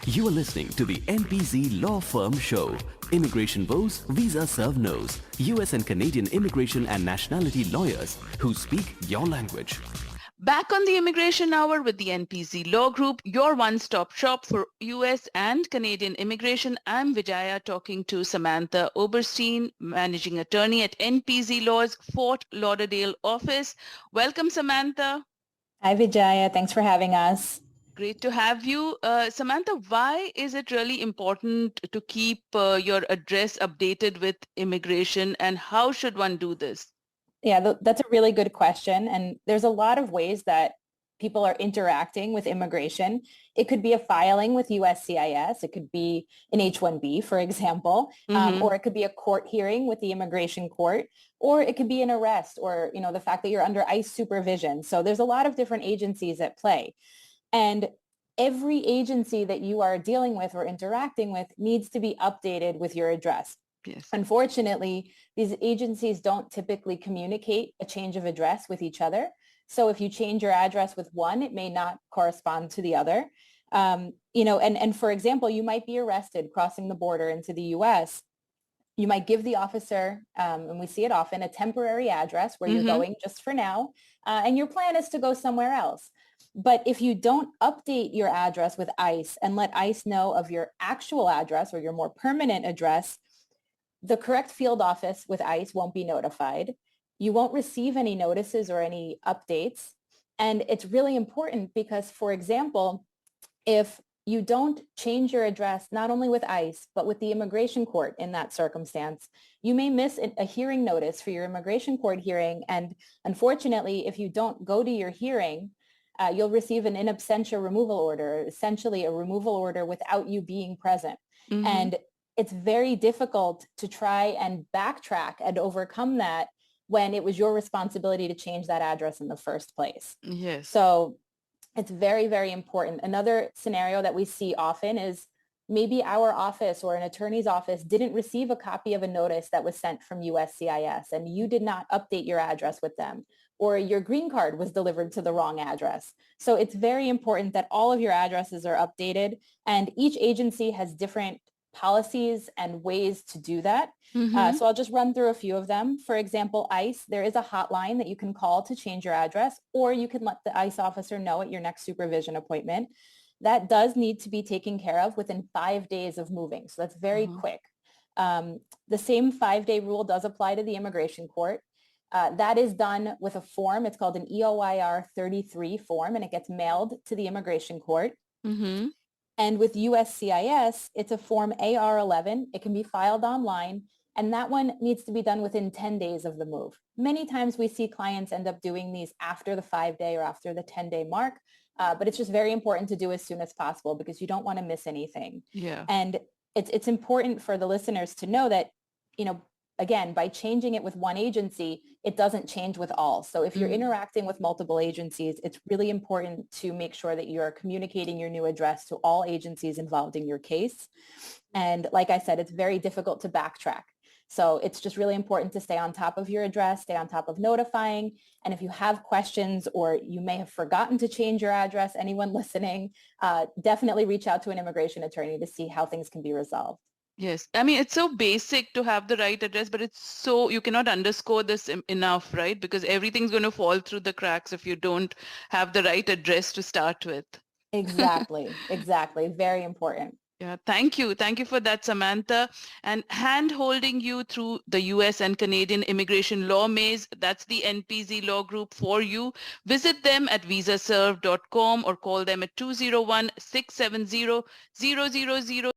You are listening to the NPZ Law Firm Show. Immigration woes, visa serve nos. US and Canadian immigration and nationality lawyers who speak your language. Back on the Immigration Hour with the NPZ Law Group, your one-stop shop for US and Canadian immigration. I'm Vijaya talking to Samantha Oberstein, Managing Attorney at NPZ Law's Fort Lauderdale office. Welcome, Samantha. Hi, Vijaya. Thanks for having us. Great to have you. Samantha, why is it really important to keep your address updated with immigration, and how should one do this? Yeah, that's a really good question. And there's a lot of ways that people are interacting with immigration. It could be a filing with USCIS. It could be an H-1B, for example, or it could be a court hearing with the immigration court, or it could be an arrest, or the fact that you're under ICE supervision. So there's a lot of different agencies at play. And every agency that you are dealing with or interacting with needs to be updated with your address. Yes. Unfortunately, these agencies don't typically communicate a change of address with each other. So if you change your address with one, it may not correspond to the other. And for example, you might be arrested crossing the border into the US. You might give the officer, and we see it often, a temporary address where you're going just for now, and your plan is to go somewhere else. But if you don't update your address with ICE and let ICE know of your actual address or your more permanent address, the correct field office with ICE won't be notified. You won't receive any notices or any updates. And it's really important because, for example, if you don't change your address, not only with ICE, but with the immigration court in that circumstance, you may miss a hearing notice for your immigration court hearing. And unfortunately, if you don't go to your hearing, you'll receive an in absentia removal order, essentially a removal order without you being present. And it's very difficult to try and backtrack and overcome that when it was your responsibility to change that address in the first place. Yes. So it's very, very important. Another scenario that we see often is maybe our office or an attorney's office didn't receive a copy of a notice that was sent from USCIS and you did not update your address with them, or your green card was delivered to the wrong address. So it's very important that all of your addresses are updated, and each agency has different policies and ways to do that. So I'll just run through a few of them. For example, ICE, there is a hotline that you can call to change your address, or you can let the ICE officer know at your next supervision appointment. That does need to be taken care of within 5 days of moving. So that's very quick. The same 5-day rule does apply to the immigration court. That is done with a form. It's called an EOIR 33 form, and it gets mailed to the immigration court. And with USCIS, it's a form AR11. It can be filed online, and that one needs to be done within 10 days of the move. Many times we see clients end up doing these after the 5-day or after the 10-day mark, but it's just very important to do as soon as possible because you don't want to miss anything. Yeah. And it's important for the listeners to know that, again, by changing it with one agency, it doesn't change with all. So if you're interacting with multiple agencies, it's really important to make sure that you're communicating your new address to all agencies involved in your case. And like I said, it's very difficult to backtrack. So it's just really important to stay on top of your address, stay on top of notifying. And if you have questions or you may have forgotten to change your address, anyone listening, definitely reach out to an immigration attorney to see how things can be resolved. Yes. I mean, it's so basic to have the right address, but you cannot underscore this enough, right? Because everything's going to fall through the cracks if you don't have the right address to start with. Exactly. Very important. Yeah, thank you. Thank you for that, Samantha. And hand-holding you through the US and Canadian immigration law maze, that's the NPZ Law Group for you. Visit them at visaserve.com or call them at 201-670-0000.